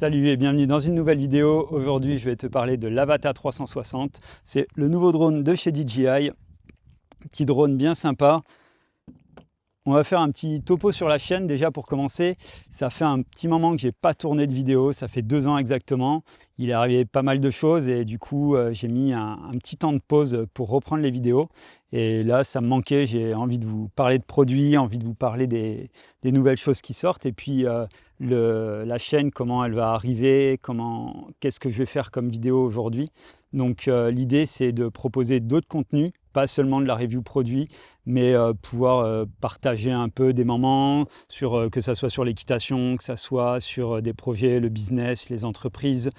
Salut et bienvenue dans une nouvelle vidéo. Aujourd'hui, je vais te parler de l'Avata 360. C'est le nouveau drone de chez DJI. Petit drone bien sympa. On va faire un petit topo sur la chaîne déjà pour commencer. Ça fait un petit moment que j'ai pas tourné de vidéo, ça fait 2 ans exactement. Il est arrivé pas mal de choses et du coup j'ai mis un petit temps de pause pour reprendre les vidéos. Et là ça me manquait, j'ai envie de vous parler de produits, envie de vous parler des nouvelles choses qui sortent. Et puis la chaîne, comment elle va arriver, qu'est-ce que je vais faire comme vidéo aujourd'hui. Donc l'idée c'est de proposer d'autres contenus, pas seulement de la review produit, mais pouvoir partager un peu des moments, que ça soit sur l'équitation, que ça soit sur des projets, le business, les entreprises.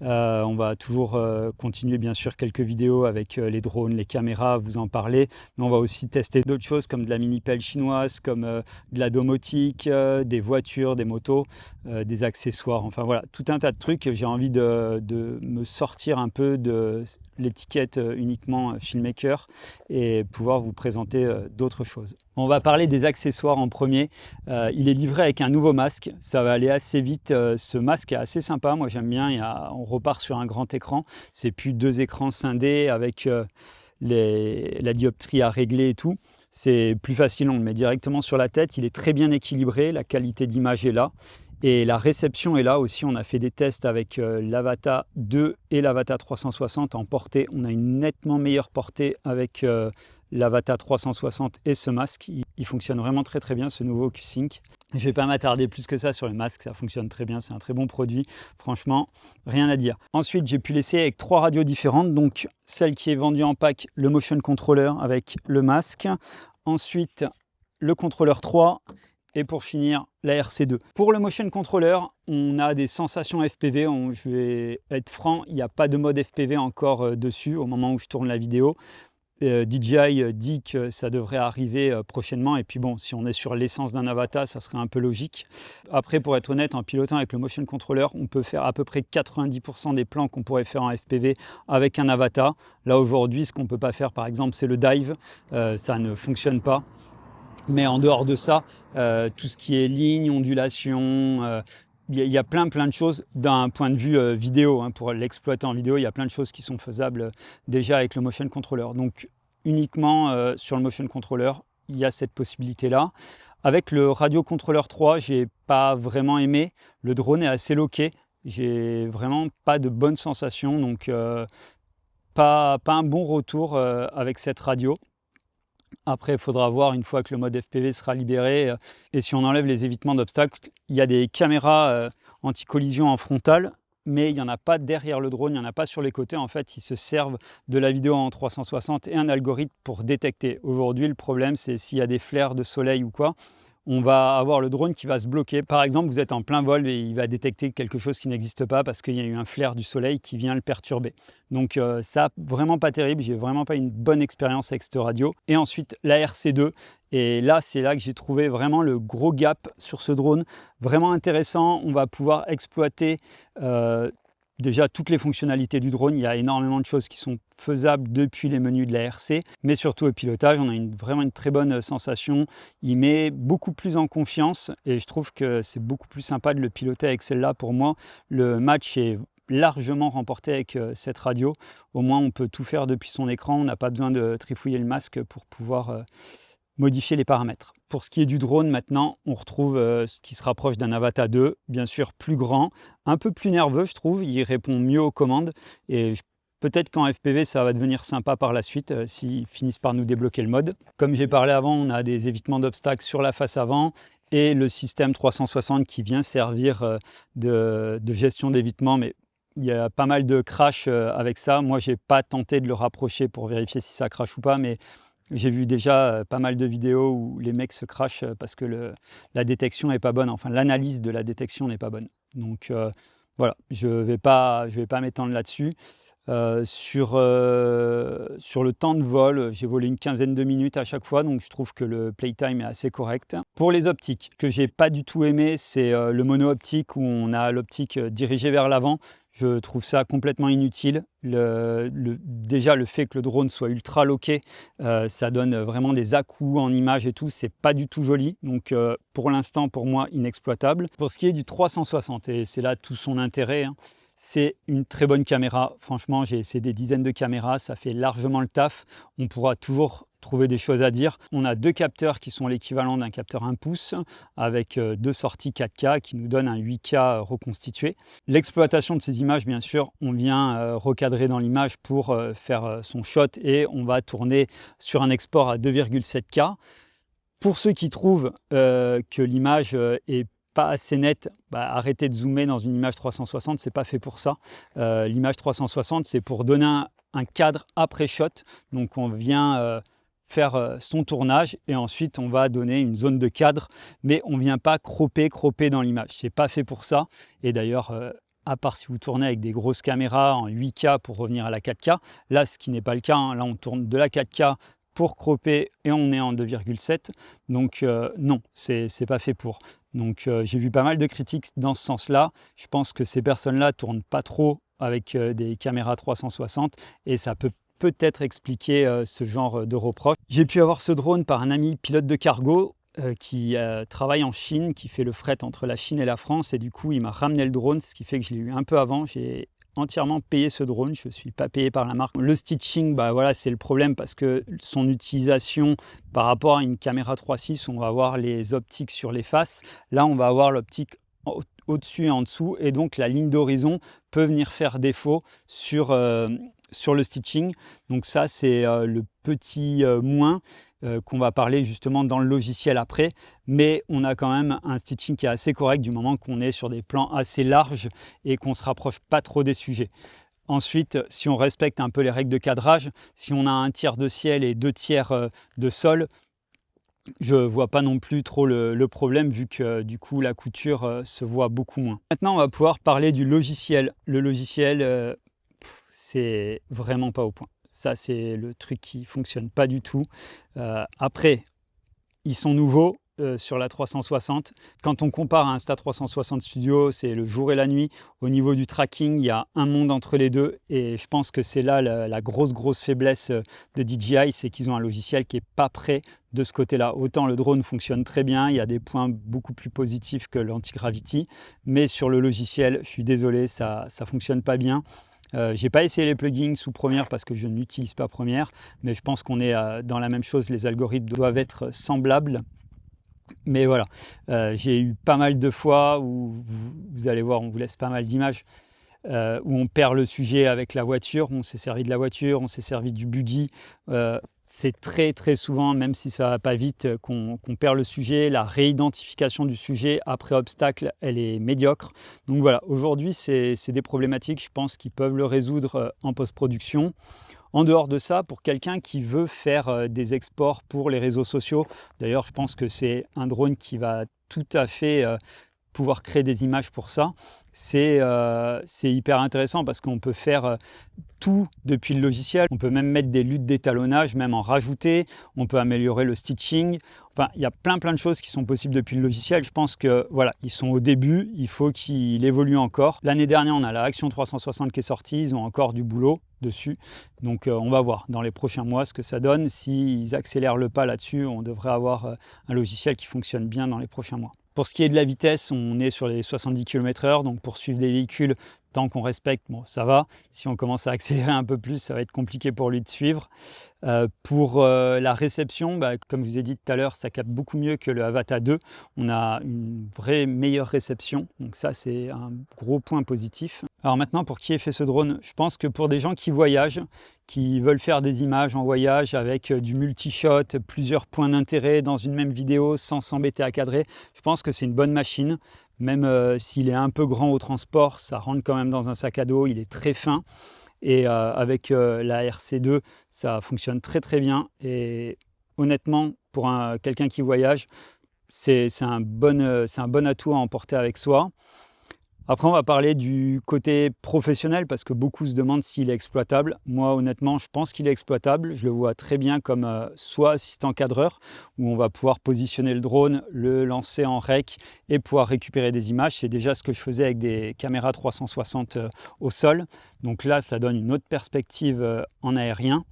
On va toujours continuer bien sûr quelques vidéos avec les drones, les caméras, vous en parler, mais on va aussi tester d'autres choses comme de la mini-pelle chinoise, comme de la domotique, des voitures, des motos, des accessoires, enfin voilà, tout un tas de trucs. J'ai envie de me sortir un peu de l'étiquette uniquement filmmaker et pouvoir vous présenter d'autres choses. On va parler des accessoires en premier. Il est livré avec un nouveau masque, ça va aller assez vite. Ce masque est assez sympa, moi j'aime bien. On repart sur un grand écran, c'est plus 2 écrans scindés avec la dioptrie à régler et tout. C'est plus facile, on le met directement sur la tête. Il est très bien équilibré, la qualité d'image est là. Et la réception est là aussi. On a fait des tests avec l'Avata 2 et l'Avata 360 en portée. On a une nettement meilleure portée avec l'Avata 360 et ce masque. Il fonctionne vraiment très très bien, ce nouveau Q-Sync. Je ne vais pas m'attarder plus que ça sur le masque, ça fonctionne très bien, c'est un très bon produit. Franchement, rien à dire. Ensuite, j'ai pu l'essayer avec 3 radios différentes. Donc, celle qui est vendue en pack, le Motion Controller avec le masque. Ensuite, le contrôleur 3. Et pour finir, la RC2. Pour le Motion Controller, on a des sensations FPV. Je vais être franc, il n'y a pas de mode FPV encore dessus au moment où je tourne la vidéo. DJI dit que ça devrait arriver prochainement. Et puis bon, si on est sur l'essence d'un Avata, ça serait un peu logique. Après, pour être honnête, en pilotant avec le Motion Controller, on peut faire à peu près 90% des plans qu'on pourrait faire en FPV avec un Avata. Là, aujourd'hui, ce qu'on ne peut pas faire, par exemple, c'est le dive. Ça ne fonctionne pas. Mais en dehors de ça, tout ce qui est ligne, ondulation, il y a plein de choses d'un point de vue vidéo. Pour l'exploiter en vidéo, il y a plein de choses qui sont faisables déjà avec le Motion Controller. Donc uniquement sur le Motion Controller, il y a cette possibilité-là. Avec le Radio Controller 3, je n'ai pas vraiment aimé. Le drone est assez loqué. J'ai vraiment pas de bonnes sensations. Donc pas un bon retour avec cette radio. Après, il faudra voir une fois que le mode FPV sera libéré. Et si on enlève les évitements d'obstacles, il y a des caméras anti-collision en frontale, mais il n'y en a pas derrière le drone, il n'y en a pas sur les côtés. En fait, ils se servent de la vidéo en 360 et un algorithme pour détecter. Aujourd'hui, le problème, c'est s'il y a des flares de soleil ou quoi, on va avoir le drone qui va se bloquer. Par exemple, vous êtes en plein vol et il va détecter quelque chose qui n'existe pas parce qu'il y a eu un flare du soleil qui vient le perturber. Donc ça, vraiment pas terrible. J'ai vraiment pas une bonne expérience avec cette radio. Et ensuite, la RC2. Et là, c'est là que j'ai trouvé vraiment le gros gap sur ce drone. Vraiment intéressant. On va pouvoir exploiter déjà toutes les fonctionnalités du drone. Il y a énormément de choses qui sont faisables depuis les menus de la RC, mais surtout au pilotage, on a vraiment une très bonne sensation. Il met beaucoup plus en confiance et je trouve que c'est beaucoup plus sympa de le piloter avec celle-là. Pour moi, le match est largement remporté avec cette radio. Au moins, on peut tout faire depuis son écran. On n'a pas besoin de trifouiller le masque pour pouvoir modifier les paramètres. Pour ce qui est du drone maintenant, on retrouve ce qui se rapproche d'un Avata 2, bien sûr plus grand, un peu plus nerveux je trouve, il répond mieux aux commandes et peut-être qu'en FPV ça va devenir sympa par la suite s'ils finissent par nous débloquer le mode. Comme j'ai parlé avant, on a des évitements d'obstacles sur la face avant et le système 360 qui vient servir de gestion d'évitement, mais il y a pas mal de crash avec ça. Moi, je n'ai pas tenté de le rapprocher pour vérifier si ça crache ou pas, mais j'ai vu déjà pas mal de vidéos où les mecs se crachent parce que la détection n'est pas bonne, enfin l'analyse de la détection n'est pas bonne. Donc voilà, je vais pas m'étendre là-dessus. Sur le temps de vol, j'ai volé une quinzaine de minutes à chaque fois, donc je trouve que le playtime est assez correct. Pour les optiques, que j'ai pas du tout aimé, c'est le mono optique où on a l'optique dirigée vers l'avant. Je trouve ça complètement inutile. Déjà, le fait que le drone soit ultra loqué, ça donne vraiment des à-coups en image et tout. C'est pas du tout joli. Donc, pour l'instant, pour moi, inexploitable. Pour ce qui est du 360, et c'est là tout son intérêt, hein, c'est une très bonne caméra. Franchement, j'ai essayé des dizaines de caméras. Ça fait largement le taf. On pourra toujours trouver des choses à dire. On a 2 capteurs qui sont l'équivalent d'un capteur 1 pouce avec 2 sorties 4K qui nous donnent un 8K reconstitué. L'exploitation de ces images, bien sûr, on vient recadrer dans l'image pour faire son shot et on va tourner sur un export à 2,7K. Pour ceux qui trouvent que l'image est pas assez nette, arrêtez de zoomer dans une image 360, c'est pas fait pour ça. L'image 360, c'est pour donner un cadre après shot. Donc on vient faire son tournage et ensuite on va donner une zone de cadre, mais on ne vient pas cropper dans l'image. C'est pas fait pour ça. Et d'ailleurs, à part si vous tournez avec des grosses caméras en 8K pour revenir à la 4K, là ce qui n'est pas le cas, hein. Là on tourne de la 4K pour cropper et on est en 2,7. Donc non, c'est pas fait pour. Donc j'ai vu pas mal de critiques dans ce sens-là. Je pense que ces personnes-là tournent pas trop avec des caméras 360 et ça peut-être expliquer ce genre de reproche. J'ai pu avoir ce drone par un ami pilote de cargo qui travaille en Chine, qui fait le fret entre la Chine et la France, et du coup il m'a ramené le drone, ce qui fait que je l'ai eu un peu avant. J'ai entièrement payé ce drone, je ne suis pas payé par la marque. Le stitching, voilà, c'est le problème parce que son utilisation par rapport à une caméra 3.6, on va avoir les optiques sur les faces. Là, on va avoir l'optique au-dessus et en dessous, et donc la ligne d'horizon peut venir faire défaut sur le stitching. Donc ça, c'est le petit moins qu'on va parler justement dans le logiciel après, mais on a quand même un stitching qui est assez correct du moment qu'on est sur des plans assez larges et qu'on ne se rapproche pas trop des sujets. Ensuite, si on respecte un peu les règles de cadrage, si on a 1/3 de ciel et 2/3 de sol, je ne vois pas non plus trop le problème vu que du coup la couture se voit beaucoup moins. Maintenant, on va pouvoir parler du logiciel. Le logiciel, c'est vraiment pas au point. Ça, c'est le truc qui fonctionne pas du tout. Après, ils sont nouveaux sur la 360. Quand on compare à Insta360 Studio, c'est le jour et la nuit. Au niveau du tracking, il y a un monde entre les deux. Et je pense que c'est là la grosse faiblesse de DJI, c'est qu'ils ont un logiciel qui n'est pas prêt de ce côté-là. Autant le drone fonctionne très bien, il y a des points beaucoup plus positifs que l'anti-gravity. Mais sur le logiciel, je suis désolé, ça ne fonctionne pas bien. J'ai pas essayé les plugins sous Premiere parce que je n'utilise pas Premiere, mais je pense qu'on est dans la même chose, les algorithmes doivent être semblables. Mais voilà, j'ai eu pas mal de fois où vous allez voir, on vous laisse pas mal d'images où on perd le sujet avec la voiture, on s'est servi de la voiture, on s'est servi du buggy. C'est très souvent, même si ça va pas vite, qu'on perd le sujet. La réidentification du sujet après obstacle, elle est médiocre. Donc voilà, aujourd'hui, c'est des problématiques, je pense, qui peuvent le résoudre en post-production. En dehors de ça, pour quelqu'un qui veut faire des exports pour les réseaux sociaux, d'ailleurs, je pense que c'est un drone qui va tout à fait pouvoir créer des images pour ça. C'est hyper intéressant parce qu'on peut faire tout depuis le logiciel. On peut même mettre des luttes d'étalonnage, même en rajouter. On peut améliorer le stitching. Enfin, il y a plein de choses qui sont possibles depuis le logiciel. Je pense que voilà, ils sont au début. Il faut qu'il évolue encore. L'année dernière, on a la Action 360 qui est sortie. Ils ont encore du boulot dessus. Donc, on va voir dans les prochains mois ce que ça donne. S'ils accélèrent le pas là-dessus, on devrait avoir un logiciel qui fonctionne bien dans les prochains mois. Pour ce qui est de la vitesse, on est sur les 70 km/h, donc pour suivre des véhicules, tant qu'on respecte, bon, ça va. Si on commence à accélérer un peu plus, ça va être compliqué pour lui de suivre. Pour la réception, comme je vous ai dit tout à l'heure, ça capte beaucoup mieux que le Avata 2. On a une vraie meilleure réception, donc ça c'est un gros point positif. Alors maintenant, pour qui ait fait ce drone, je pense que pour des gens qui voyagent, qui veulent faire des images en voyage avec du multi-shot, plusieurs points d'intérêt dans une même vidéo sans s'embêter à cadrer, je pense que c'est une bonne machine. Même s'il est un peu grand au transport, ça rentre quand même dans un sac à dos, il est très fin. Et avec la RC2, ça fonctionne très bien. Et honnêtement, pour quelqu'un qui voyage, c'est un bon atout à emporter avec soi. Après, on va parler du côté professionnel parce que beaucoup se demandent s'il est exploitable. Moi, honnêtement, je pense qu'il est exploitable. Je le vois très bien comme soit assistant cadreur, où on va pouvoir positionner le drone, le lancer en rec et pouvoir récupérer des images. C'est déjà ce que je faisais avec des caméras 360 au sol. Donc là, ça donne une autre perspective en aérien.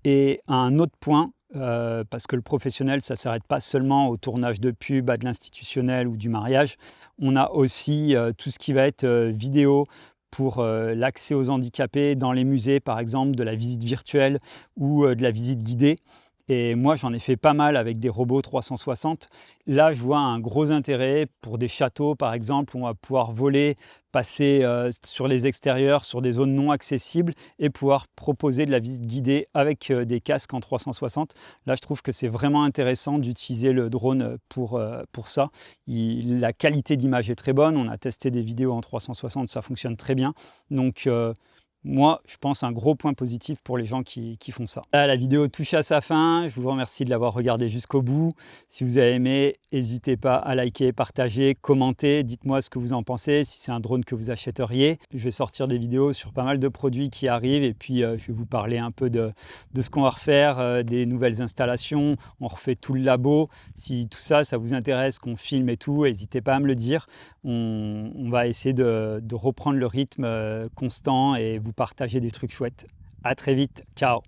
Et un autre point, parce que le professionnel, ça ne s'arrête pas seulement au tournage de pub, à de l'institutionnel ou du mariage. On a aussi tout ce qui va être vidéo pour l'accès aux handicapés dans les musées, par exemple, de la visite virtuelle ou de la visite guidée. Et moi, j'en ai fait pas mal avec des robots 360. Là, je vois un gros intérêt pour des châteaux, par exemple, où on va pouvoir voler, passer sur les extérieurs, sur des zones non accessibles et pouvoir proposer de la visite guidée avec des casques en 360. Là, je trouve que c'est vraiment intéressant d'utiliser le drone pour ça. La qualité d'image est très bonne. On a testé des vidéos en 360, ça fonctionne très bien. Donc, moi, je pense un gros point positif pour les gens qui font ça. Là, la vidéo touche à sa fin. Je vous remercie de l'avoir regardé jusqu'au bout. Si vous avez aimé, n'hésitez pas à liker, partager, commenter. Dites-moi ce que vous en pensez, si c'est un drone que vous achèteriez. Je vais sortir des vidéos sur pas mal de produits qui arrivent et puis je vais vous parler un peu de ce qu'on va refaire, des nouvelles installations. On refait tout le labo. Si tout ça, ça vous intéresse, qu'on filme et tout, n'hésitez pas à me le dire. On va essayer de reprendre le rythme constant et vous partager des trucs chouettes. À très vite, ciao!